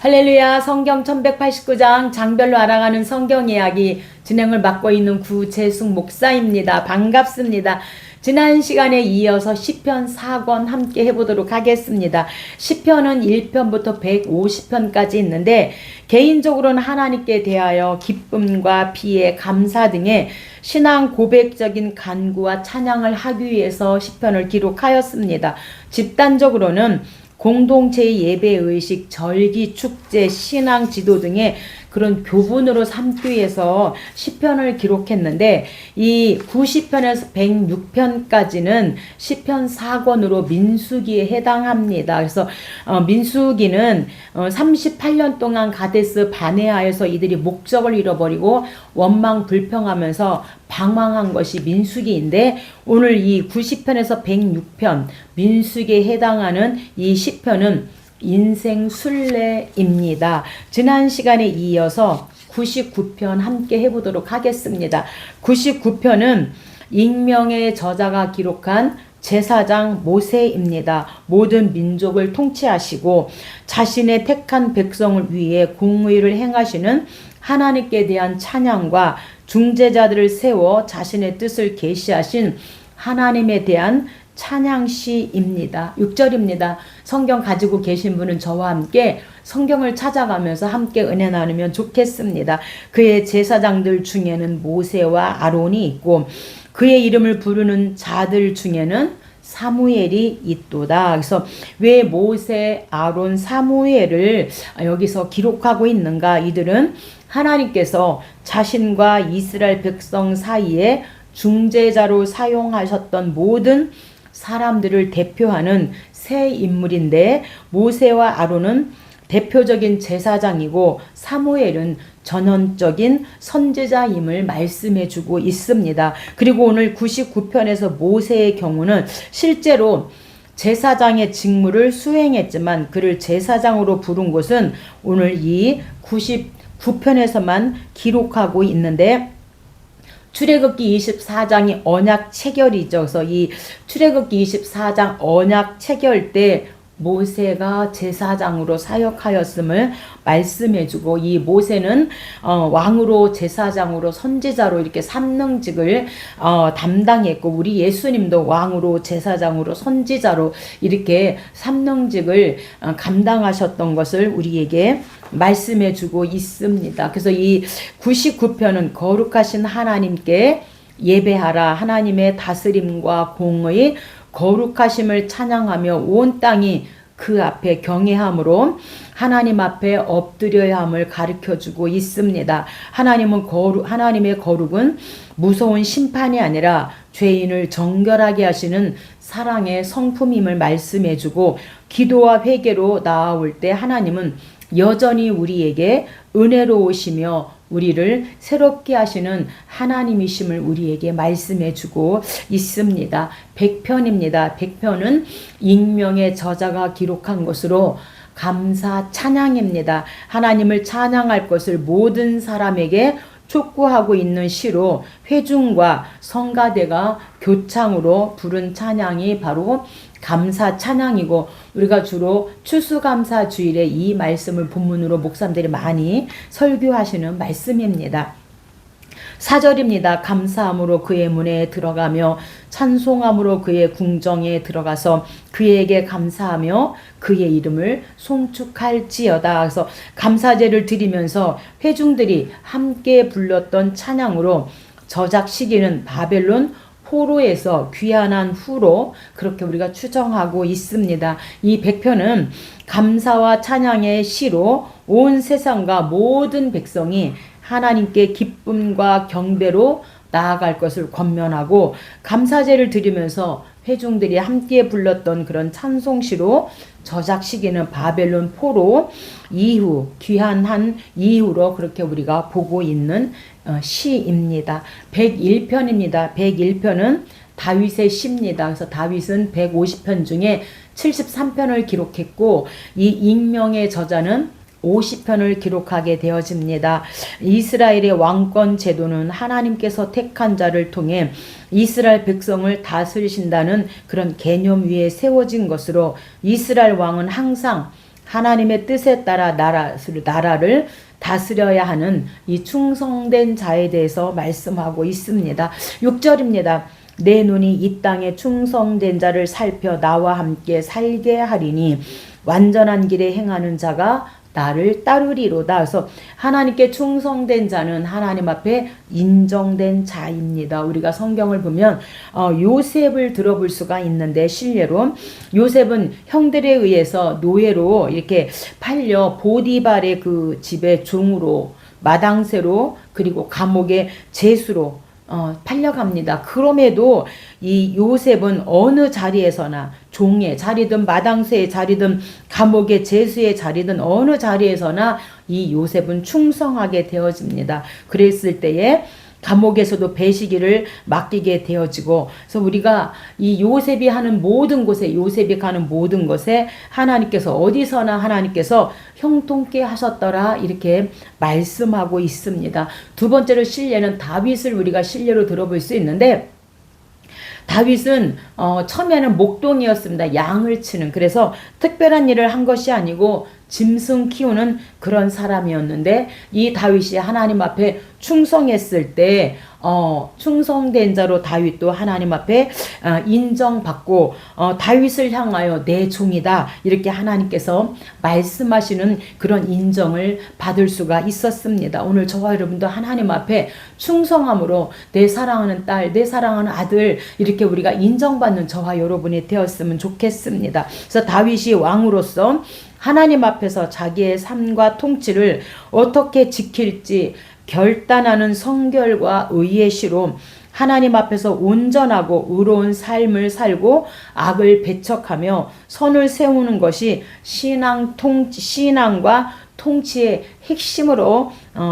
할렐루야. 성경 1189장 장별로 알아가는 성경 이야기 진행을 맡고 있는 구재숙 목사입니다. 반갑습니다. 지난 시간에 이어서 시편 4권 함께 해보도록 하겠습니다. 시편은 1편부터 150편까지 있는데 개인적으로는 하나님께 대하여 기쁨과 비애, 감사 등의 신앙 고백적인 간구와 찬양을 하기 위해서 시편을 기록하였습니다. 집단적으로는 공동체의 예배의식, 절기, 축제, 신앙 지도 등의 그런 교훈으로 삼기 위해서 시편을 기록했는데 이 90편에서 106편까지는 시편 4권으로 민수기에 해당합니다. 그래서 민수기는 38년 동안 가데스 바네아에서 이들이 목적을 잃어버리고 원망 불평하면서 방황한 것이 민수기인데 오늘 이 90편에서 106편 민수기에 해당하는 이 시편은 인생 순례입니다. 지난 시간에 이어서 99편 함께 해보도록 하겠습니다. 99편은 익명의 저자가 기록한 제사장 모세입니다. 모든 민족을 통치하시고 자신의 택한 백성을 위해 공의를 행하시는 하나님께 대한 찬양과 중재자들을 세워 자신의 뜻을 계시하신 하나님에 대한 찬양시입니다. 6절입니다. 성경 가지고 계신 분은 저와 함께 성경을 찾아가면서 함께 은혜 나누면 좋겠습니다. 그의 제사장들 중에는 모세와 아론이 있고 그의 이름을 부르는 자들 중에는 사무엘이 있도다. 그래서 왜 모세, 아론, 사무엘을 여기서 기록하고 있는가? 이들은 하나님께서 자신과 이스라엘 백성 사이에 중재자로 사용하셨던 모든 사람들을 대표하는 세 인물인데 모세와 아론은 대표적인 제사장이고 사무엘은 전원적인 선지자임을 말씀해주고 있습니다. 그리고 오늘 99편에서 모세의 경우는 실제로 제사장의 직무를 수행했지만 그를 제사장으로 부른 것은 오늘 이 99편에서만 기록하고 있는데 출애굽기 24장이 언약 체결이죠. 그래서 이 출애굽기 24장 언약 체결 때 모세가 제사장으로 사역하였음을 말씀해주고 이 모세는 왕으로 제사장으로 선지자로 이렇게 삼능직을 담당했고 우리 예수님도 왕으로 제사장으로 선지자로 이렇게 삼능직을 감당하셨던 것을 우리에게 말씀해주고 있습니다. 그래서 이 99편은 거룩하신 하나님께 예배하라 하나님의 다스림과 공의 거룩하심을 찬양하며 온 땅이 그 앞에 경외함으로 하나님 앞에 엎드려야 함을 가르쳐주고 있습니다. 하나님의 거룩은 무서운 심판이 아니라 죄인을 정결하게 하시는 사랑의 성품임을 말씀해주고 기도와 회개로 나아올 때 하나님은 여전히 우리에게 은혜로우시며 우리를 새롭게 하시는 하나님이심을 우리에게 말씀해주고 있습니다. 100편입니다. 100편은 익명의 저자가 기록한 것으로 감사 찬양입니다. 하나님을 찬양할 것을 모든 사람에게 촉구하고 있는 시로 회중과 성가대가 교창으로 부른 찬양이 바로 감사 찬양이고 우리가 주로 추수감사 주일에 이 말씀을 본문으로 목사님들이 많이 설교하시는 말씀입니다. 4절입니다. 감사함으로 그의 문에 들어가며 찬송함으로 그의 궁정에 들어가서 그에게 감사하며 그의 이름을 송축할지어다. 그래서 감사제를 드리면서 회중들이 함께 불렀던 찬양으로 저작 시기는 바벨론 포로에서 귀환한 후로 그렇게 우리가 추정하고 있습니다. 이 100편은 감사와 찬양의 시로 온 세상과 모든 백성이 하나님께 기쁨과 경배로 나아갈 것을 권면하고 감사제를 드리면서 회중들이 함께 불렀던 그런 찬송시로 저작 시기는 바벨론 포로 이후 귀환한 이후로 그렇게 우리가 보고 있는 시입니다. 101편입니다. 101편은 다윗의 시입니다. 그래서 다윗은 150편 중에 73편을 기록했고 이 익명의 저자는 50편을 기록하게 되어집니다. 이스라엘의 왕권 제도는 하나님께서 택한 자를 통해 이스라엘 백성을 다스리신다는 그런 개념 위에 세워진 것으로 이스라엘 왕은 항상 하나님의 뜻에 따라 나라를 다스려야 하는 이 충성된 자에 대해서 말씀하고 있습니다. 6절입니다. 내 눈이 이 땅에 충성된 자를 살펴 나와 함께 살게 하리니 완전한 길에 행하는 자가 나를 따르리로다. 그래서 하나님께 충성된 자는 하나님 앞에 인정된 자입니다. 우리가 성경을 보면 요셉을 들어볼 수가 있는데, 실례로 요셉은 형들에 의해서 노예로 이렇게 팔려 보디발의 그 집의 종으로, 마당새로, 그리고 감옥의 제수로 팔려갑니다. 그럼에도 이 요셉은 어느 자리에서나, 종의 자리든 마당새의 자리든 감옥의 제수의 자리든 어느 자리에서나 이 요셉은 충성하게 되어집니다. 그랬을 때에 감옥에서도 배시기를 맡기게 되어지고, 그래서 우리가 이 요셉이 하는 모든 곳에, 요셉이 가는 모든 곳에 하나님께서, 어디서나 하나님께서 형통케 하셨더라, 이렇게 말씀하고 있습니다. 두 번째로 실례는 다윗을 우리가 실례로 들어볼 수 있는데, 다윗은 처음에는 목동이었습니다. 양을 치는. 그래서 특별한 일을 한 것이 아니고 짐승 키우는 그런 사람이었는데, 이 다윗이 하나님 앞에 충성했을 때 충성된 자로 다윗도 하나님 앞에 인정받고 다윗을 향하여 내 종이다, 이렇게 하나님께서 말씀하시는 그런 인정을 받을 수가 있었습니다. 오늘 저와 여러분도 하나님 앞에 충성함으로 내 사랑하는 딸, 내 사랑하는 아들, 이렇게 우리가 인정받는 저와 여러분이 되었으면 좋겠습니다. 그래서 다윗이 왕으로서 하나님 앞에서 자기의 삶과 통치를 어떻게 지킬지 결단하는 성결과 의의 시로 하나님 앞에서 온전하고 의로운 삶을 살고 악을 배척하며 선을 세우는 것이 신앙과 통치의 핵심으로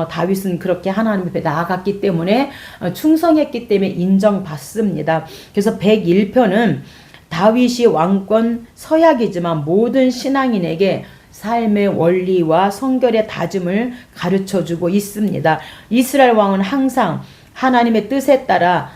다윗은 그렇게 하나님 앞에 나아갔기 때문에, 충성했기 때문에 인정받습니다. 그래서 101편은 다윗이 왕권 서약이지만 모든 신앙인에게 삶의 원리와 성결의 다짐을 가르쳐주고 있습니다. 이스라엘 왕은 항상 하나님의 뜻에 따라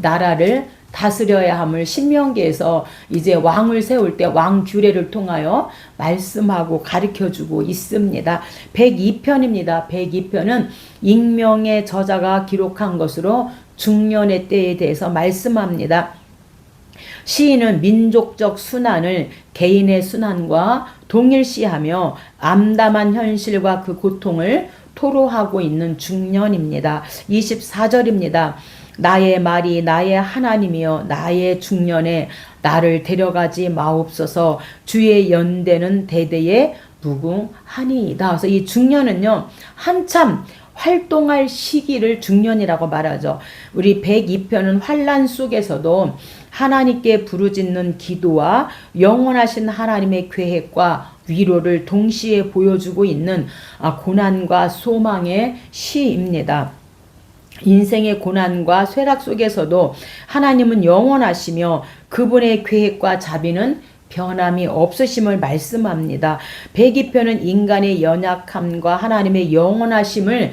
나라를 다스려야 함을 신명기에서 이제 왕을 세울 때 왕규례를 통하여 말씀하고 가르쳐주고 있습니다. 102편입니다. 102편은 익명의 저자가 기록한 것으로 중년의 때에 대해서 말씀합니다. 시인은 민족적 순환을 개인의 순환과 동일시하며 암담한 현실과 그 고통을 토로하고 있는 중년입니다. 24절입니다. 나의 말이 나의 하나님이여 나의 중년에 나를 데려가지 마옵소서. 주의 연대는 대대에 무궁하니이다. 그래서 이 중년은요, 한참 활동할 시기를 중년이라고 말하죠. 우리 102편은 환난 속에서도 하나님께 부르짖는 기도와 영원하신 하나님의 계획과 위로를 동시에 보여주고 있는 고난과 소망의 시입니다. 인생의 고난과 쇠락 속에서도 하나님은 영원하시며 그분의 계획과 자비는 변함이 없으심을 말씀합니다. 102편은 인간의 연약함과 하나님의 영원하심을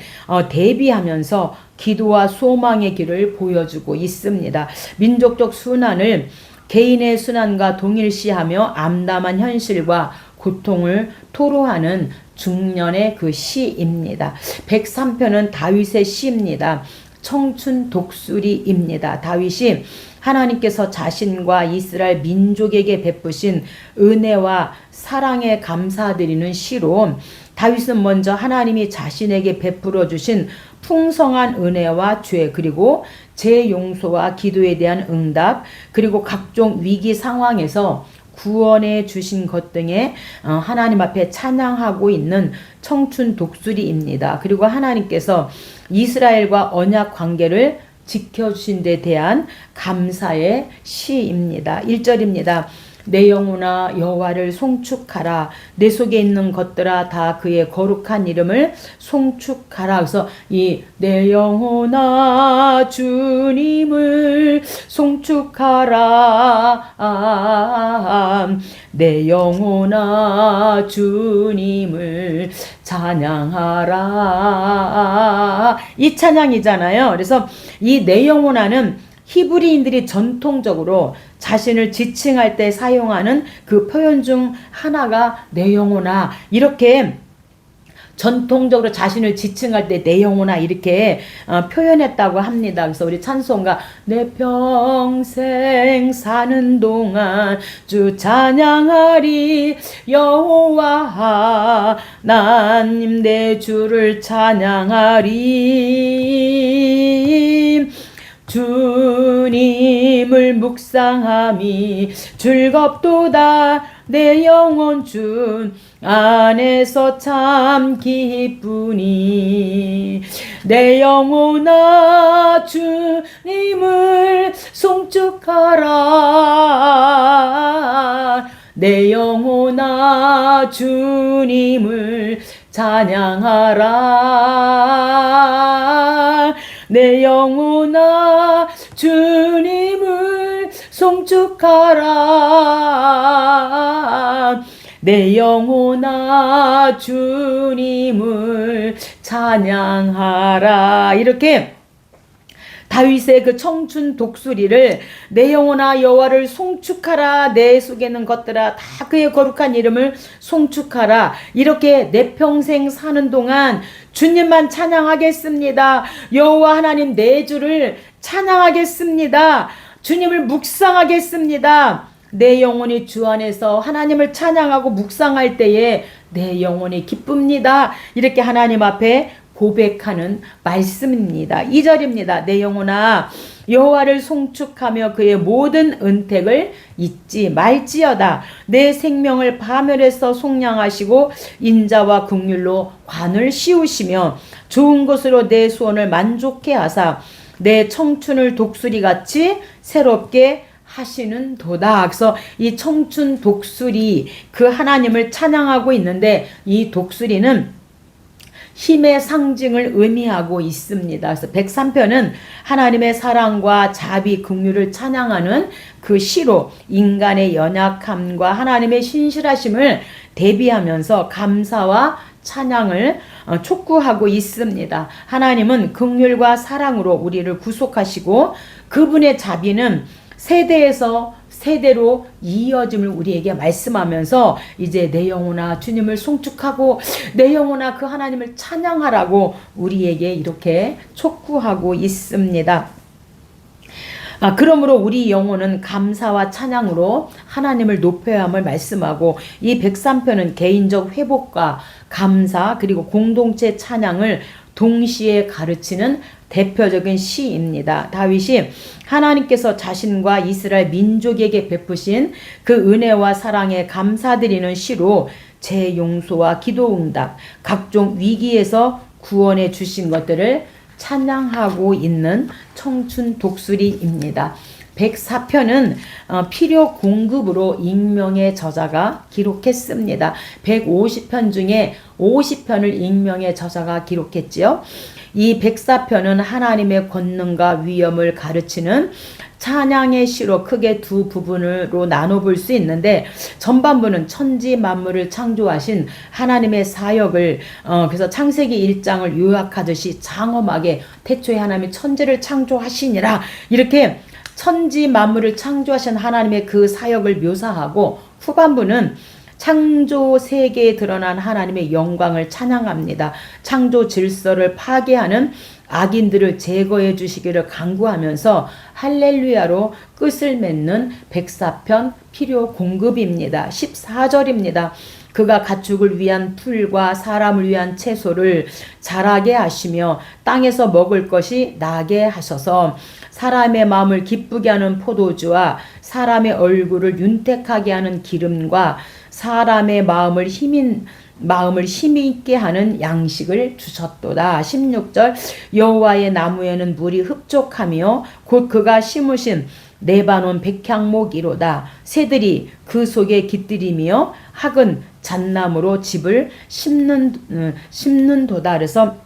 대비하면서 기도와 소망의 길을 보여주고 있습니다. 민족적 순환을 개인의 순환과 동일시하며 암담한 현실과 고통을 토로하는 중년의 그 시입니다. 103편은 다윗의 시입니다. 청춘 독수리입니다. 다윗이 하나님께서 자신과 이스라엘 민족에게 베푸신 은혜와 사랑에 감사드리는 시로, 다윗은 먼저 하나님이 자신에게 베풀어 주신 풍성한 은혜와 죄, 그리고 재용서와 기도에 대한 응답, 그리고 각종 위기 상황에서 구원해 주신 것 등에 하나님 앞에 찬양하고 있는 청춘 독수리입니다. 그리고 하나님께서 이스라엘과 언약 관계를 지켜주신 데 대한 감사의 시입니다. 1절입니다. 내 영혼아 여호와를 송축하라. 내 속에 있는 것들아 다 그의 거룩한 이름을 송축하라. 그래서 이 내 영혼아 주님을 송축하라. 내 영혼아 주님을 찬양하라. 이 찬양이잖아요. 그래서 이 내 영혼아는 히브리인들이 전통적으로 자신을 지칭할 때 사용하는 그 표현 중 하나가 내 영혼아, 이렇게 전통적으로 자신을 지칭할 때 내 영혼아 이렇게 표현했다고 합니다. 그래서 우리 찬송가 내 평생 사는 동안 주 찬양하리 여호와 하나님 내 주를 찬양하리 주님을 묵상함이 즐겁도다 내 영혼 주 안에서 참 기쁘니 내 영혼아 주님을 송축하라 내 영혼아 주님을 찬양하라 내 영혼아 주님을 송축하라 내 영혼아 주님을 찬양하라. 이렇게 다윗의 그 청춘 독수리를 내 영혼아 여호와를 송축하라 내 속에는 것들아 다 그의 거룩한 이름을 송축하라 이렇게 내 평생 사는 동안 주님만 찬양하겠습니다. 여호와 하나님 내 주를 찬양하겠습니다. 주님을 묵상하겠습니다. 내 영혼이 주 안에서 하나님을 찬양하고 묵상할 때에 내 영혼이 기쁩니다. 이렇게 하나님 앞에 고백하는 말씀입니다. 2절입니다. 내 영혼아 여호와를 송축하며 그의 모든 은택을 잊지 말지어다. 내 생명을 파멸해서 속량하시고 인자와 긍휼로 관을 씌우시며 좋은 것으로 내 소원을 만족해 하사 내 청춘을 독수리같이 새롭게 하시는 도다. 그래서 이 청춘 독수리 그 하나님을 찬양하고 있는데 이 독수리는 힘의 상징을 의미하고 있습니다. 그래서 103편은 하나님의 사랑과 자비, 긍휼을 찬양하는 그 시로 인간의 연약함과 하나님의 신실하심을 대비하면서 감사와 찬양을 촉구하고 있습니다. 하나님은 긍휼과 사랑으로 우리를 구속하시고 그분의 자비는 세대에서 세대로 이어짐을 우리에게 말씀하면서 이제 내 영혼아 주님을 송축하고 내 영혼아 그 하나님을 찬양하라고 우리에게 이렇게 촉구하고 있습니다. 그러므로 우리 영혼은 감사와 찬양으로 하나님을 높여야 함을 말씀하고 이 103편은 개인적 회복과 감사 그리고 공동체 찬양을 동시에 가르치는 대표적인 시입니다. 다윗이 하나님께서 자신과 이스라엘 민족에게 베푸신 그 은혜와 사랑에 감사드리는 시로 재용서와 기도응답, 각종 위기에서 구원해 주신 것들을 찬양하고 있는 청춘 독수리입니다. 104편은 필요 공급으로 익명의 저자가 기록했습니다. 150편 중에 50편을 익명의 저자가 기록했지요. 이 104편은 하나님의 권능과 위엄을 가르치는 찬양의 시로 크게 두 부분으로 나눠볼 수 있는데 전반부는 천지 만물을 창조하신 하나님의 사역을 그래서 창세기 1장을 요약하듯이 장엄하게 태초에 하나님이 천지를 창조하시니라 이렇게 천지 만물을 창조하신 하나님의 그 사역을 묘사하고 후반부는 창조 세계에 드러난 하나님의 영광을 찬양합니다. 창조 질서를 파괴하는 악인들을 제거해 주시기를 간구하면서 할렐루야로 끝을 맺는 104편 필요 공급입니다. 14절입니다. 그가 가축을 위한 풀과 사람을 위한 채소를 자라게 하시며 땅에서 먹을 것이 나게 하셔서 사람의 마음을 기쁘게 하는 포도주와 사람의 얼굴을 윤택하게 하는 기름과 사람의 마음을 힘있게 하는 양식을 주셨도다. 16절 여호와의 나무에는 물이 흡족하며 곧 그가 심으신 레바논 백향목이로다. 새들이 그 속에 깃들이며 학은 잣나무로 집을 심는도다. 그래서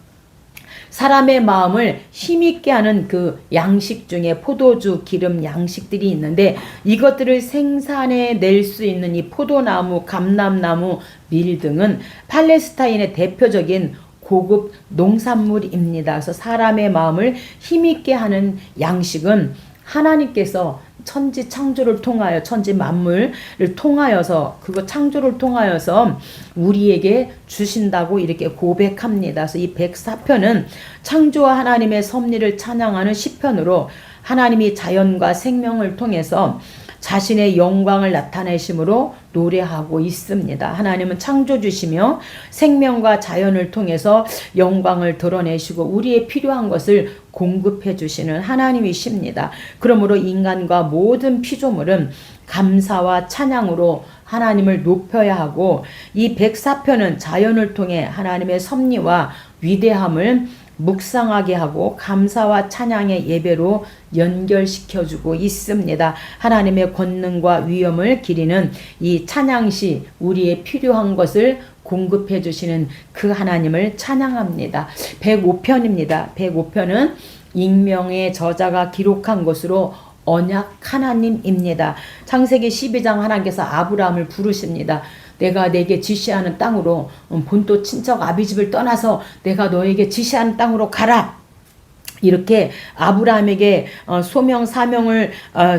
사람의 마음을 힘있게 하는 그 양식 중에 포도주, 기름 양식들이 있는데 이것들을 생산해 낼 수 있는 이 포도나무, 감람나무, 밀 등은 팔레스타인의 대표적인 고급 농산물입니다. 그래서 사람의 마음을 힘있게 하는 양식은 하나님께서 천지 창조를 통하여 천지 만물을 통하여서 그거 창조를 통하여서 우리에게 주신다고 이렇게 고백합니다. 그래서 이 104편은 창조와 하나님의 섭리를 찬양하는 시편으로 하나님이 자연과 생명을 통해서 자신의 영광을 나타내심으로 노래하고 있습니다. 하나님은 창조주시며 생명과 자연을 통해서 영광을 드러내시고 우리의 필요한 것을 공급해 주시는 하나님이십니다. 그러므로 인간과 모든 피조물은 감사와 찬양으로 하나님을 높여야 하고 이 104편은 자연을 통해 하나님의 섭리와 위대함을 묵상하게 하고 감사와 찬양의 예배로 연결시켜주고 있습니다. 하나님의 권능과 위엄을 기리는 이 찬양시 우리의 필요한 것을 공급해 주시는 그 하나님을 찬양합니다. 105편입니다. 105편은 익명의 저자가 기록한 것으로 언약 하나님입니다. 창세기 12장 하나님께서 아브라함을 부르십니다. 내가 내게 지시하는 땅으로 본토 친척 아비집을 떠나서 내가 너에게 지시하는 땅으로 가라. 이렇게 아브라함에게 소명 사명을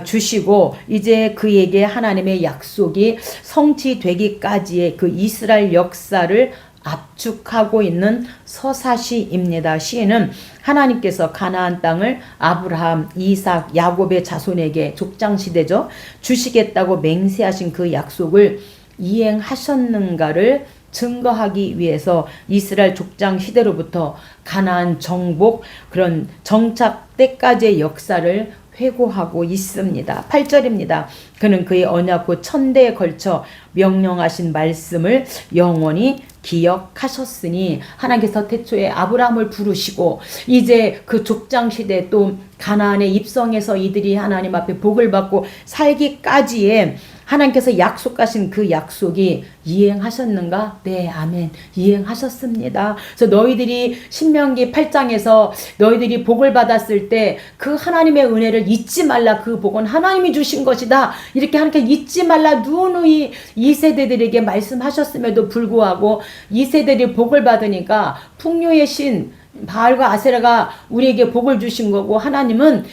주시고 이제 그에게 하나님의 약속이 성취되기까지의 그 이스라엘 역사를 압축하고 있는 서사시입니다. 시에는 하나님께서 가나안 땅을 아브라함, 이삭, 야곱의 자손에게 족장시대죠. 주시겠다고 맹세하신 그 약속을 이행하셨는가를 증거하기 위해서 이스라엘 족장 시대로부터 가나안 정복 그런 정착 때까지의 역사를 회고하고 있습니다. 8절입니다. 그는 그의 언약 곧 천대에 걸쳐 명령하신 말씀을 영원히 기억하셨으니 하나님께서 태초에 아브라함을 부르시고 이제 그 족장 시대 또 가나안에 입성해서 이들이 하나님 앞에 복을 받고 살기까지의 하나님께서 약속하신 그 약속이 이행하셨는가? 네, 아멘. 이행하셨습니다. 그래서 너희들이 신명기 8장에서 너희들이 복을 받았을 때 그 하나님의 은혜를 잊지 말라. 그 복은 하나님이 주신 것이다. 이렇게 하나님께 잊지 말라. 누누이 2세대들에게 말씀하셨음에도 불구하고 2세대들이 복을 받으니까 풍요의 신 바알과 아세라가 우리에게 복을 주신 거고 하나님은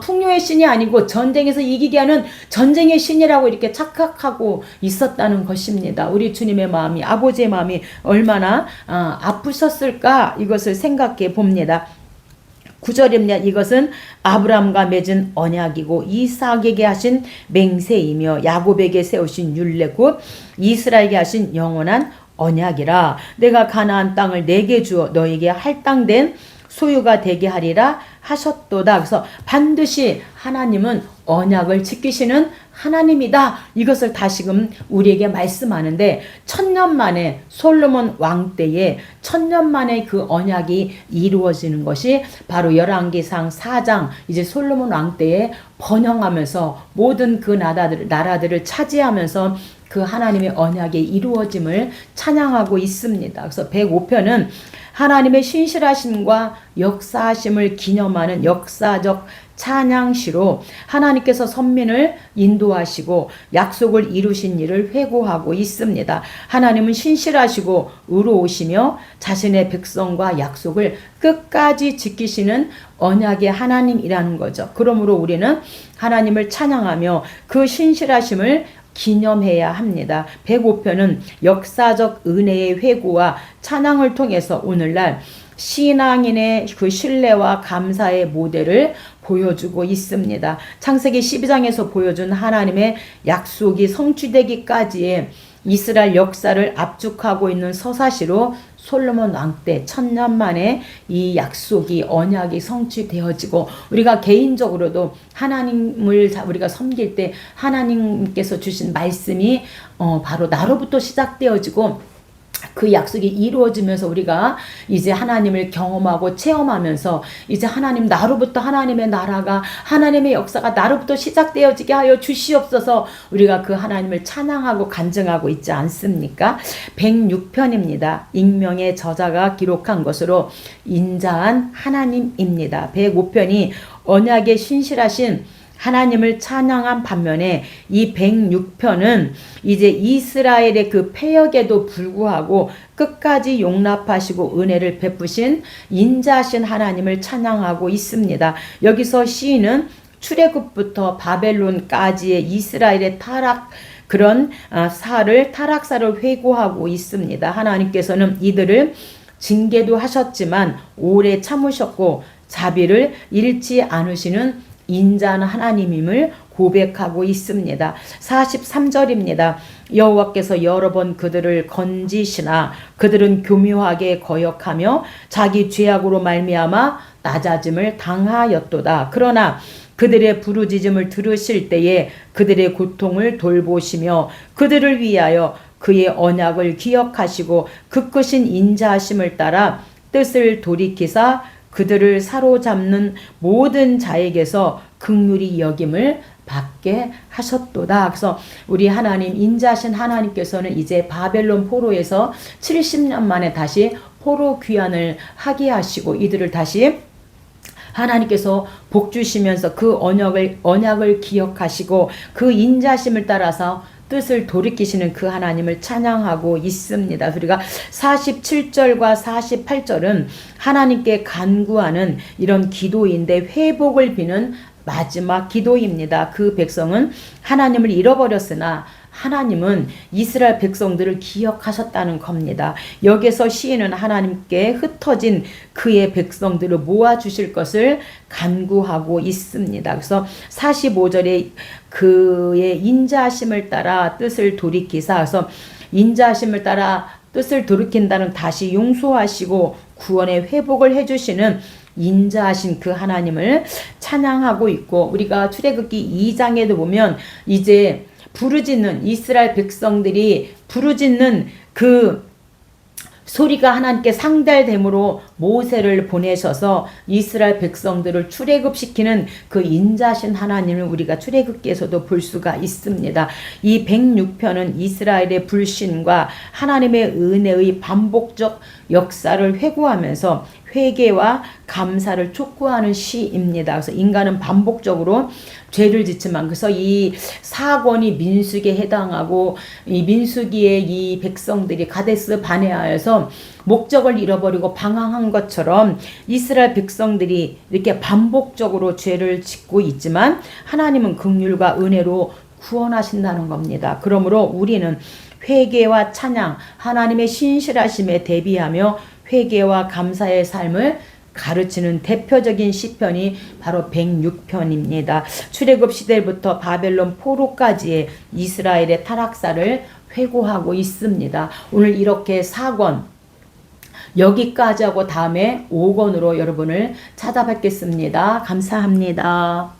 풍요의 신이 아니고 전쟁에서 이기게 하는 전쟁의 신이라고 이렇게 착각하고 있었다는 것입니다. 우리 주님의 마음이 아버지의 마음이 얼마나 아프셨을까 이것을 생각해 봅니다. 9절입니다. 이것은 아브라함과 맺은 언약이고 이삭에게 하신 맹세이며 야곱에게 세우신 율례 곧 이스라엘에게 하신 영원한 언약이라. 내가 가나안 땅을 내게 주어 너에게 할당된 소유가 되게 하리라 하셨도다. 그래서 반드시 하나님은 언약을 지키시는 하나님이다. 이것을 다시금 우리에게 말씀하는데 1000년 만에 솔로몬 왕 때에 1000년 만에 그 언약이 이루어지는 것이 바로 열왕기상 4장 이제 솔로몬 왕 때에 번영하면서 모든 그 나라들을 차지하면서 그 하나님의 언약의 이루어짐을 찬양하고 있습니다. 그래서 105편은 하나님의 신실하심과 역사하심을 기념하는 역사적 찬양시로 하나님께서 선민을 인도하시고 약속을 이루신 일을 회고하고 있습니다. 하나님은 신실하시고 의로우시며 자신의 백성과 약속을 끝까지 지키시는 언약의 하나님이라는 거죠. 그러므로 우리는 하나님을 찬양하며 그 신실하심을 기념해야 합니다. 105편은 역사적 은혜의 회고와 찬양을 통해서 오늘날 신앙인의 그 신뢰와 감사의 모델을 보여주고 있습니다. 창세기 12장에서 보여준 하나님의 약속이 성취되기까지의 이스라엘 역사를 압축하고 있는 서사시로 솔로몬 왕 때 1000년 만에 이 약속이 언약이 성취되어지고 우리가 개인적으로도 하나님을 우리가 섬길 때 하나님께서 주신 말씀이 바로 나로부터 시작되어지고 그 약속이 이루어지면서 우리가 이제 하나님을 경험하고 체험하면서 이제 하나님 나로부터 하나님의 나라가 하나님의 역사가 나로부터 시작되어지게 하여 주시옵소서 우리가 그 하나님을 찬양하고 간증하고 있지 않습니까? 106편입니다. 익명의 저자가 기록한 것으로 인자한 하나님입니다. 105편이 언약에 신실하신 하나님을 찬양한 반면에 이 106편은 이제 이스라엘의 그 패역에도 불구하고 끝까지 용납하시고 은혜를 베푸신 인자하신 하나님을 찬양하고 있습니다. 여기서 시인은 출애굽부터 바벨론까지의 이스라엘의 타락사를 회고하고 있습니다. 하나님께서는 이들을 징계도 하셨지만 오래 참으셨고 자비를 잃지 않으시는 인자한 하나님임을 고백하고 있습니다. 43절입니다. 여호와께서 여러 번 그들을 건지시나 그들은 교묘하게 거역하며 자기 죄악으로 말미암아 낮아짐을 당하였도다. 그러나 그들의 부르짖음을 들으실 때에 그들의 고통을 돌보시며 그들을 위하여 그의 언약을 기억하시고 그 크신 인자하심을 따라 뜻을 돌이키사 그들을 사로잡는 모든 자에게서 긍휼히 여김을 받게 하셨도다. 그래서 우리 하나님, 인자하신 하나님께서는 이제 바벨론 포로에서 70년 만에 다시 포로 귀환을 하게 하시고 이들을 다시 하나님께서 복 주시면서 그 언약을 기억하시고 그 인자심을 따라서 뜻을 돌이키시는 그 하나님을 찬양하고 있습니다. 우리가 47절과 48절은 하나님께 간구하는 이런 기도인데 회복을 비는 마지막 기도입니다. 그 백성은 하나님을 잃어버렸으나 하나님은 이스라엘 백성들을 기억하셨다는 겁니다. 여기서 시인은 하나님께 흩어진 그의 백성들을 모아주실 것을 간구하고 있습니다. 그래서 45절에 그의 인자하심을 따라 뜻을 돌이키사, 그래서 인자하심을 따라 뜻을 돌이킨다는 다시 용서하시고 구원의 회복을 해주시는 인자하신 그 하나님을 찬양하고 있고, 우리가 출애굽기 2장에도 보면 이제 부르짖는 이스라엘 백성들이 부르짖는 그 소리가 하나님께 상달됨으로 모세를 보내셔서 이스라엘 백성들을 출애굽시키는 그 인자신 하나님을 우리가 출애굽기에서도 볼 수가 있습니다. 이 106편은 이스라엘의 불신과 하나님의 은혜의 반복적 역사를 회고하면서 회개와 감사를 촉구하는 시입니다. 그래서 인간은 반복적으로 죄를 짓지만, 그래서 이 사권이 민수기에 해당하고 이 민수기의 이 백성들이 가데스 바네아에서 목적을 잃어버리고 방황한 것처럼 이스라엘 백성들이 이렇게 반복적으로 죄를 짓고 있지만 하나님은 긍휼과 은혜로 구원하신다는 겁니다. 그러므로 우리는 회개와 찬양, 하나님의 신실하심에 대비하며 회개와 감사의 삶을 가르치는 대표적인 시편이 바로 106편입니다. 출애굽 시대부터 바벨론 포로까지의 이스라엘의 타락사를 회고하고 있습니다. 오늘 이렇게 4권 여기까지 하고 다음에 5권으로 여러분을 찾아뵙겠습니다. 감사합니다.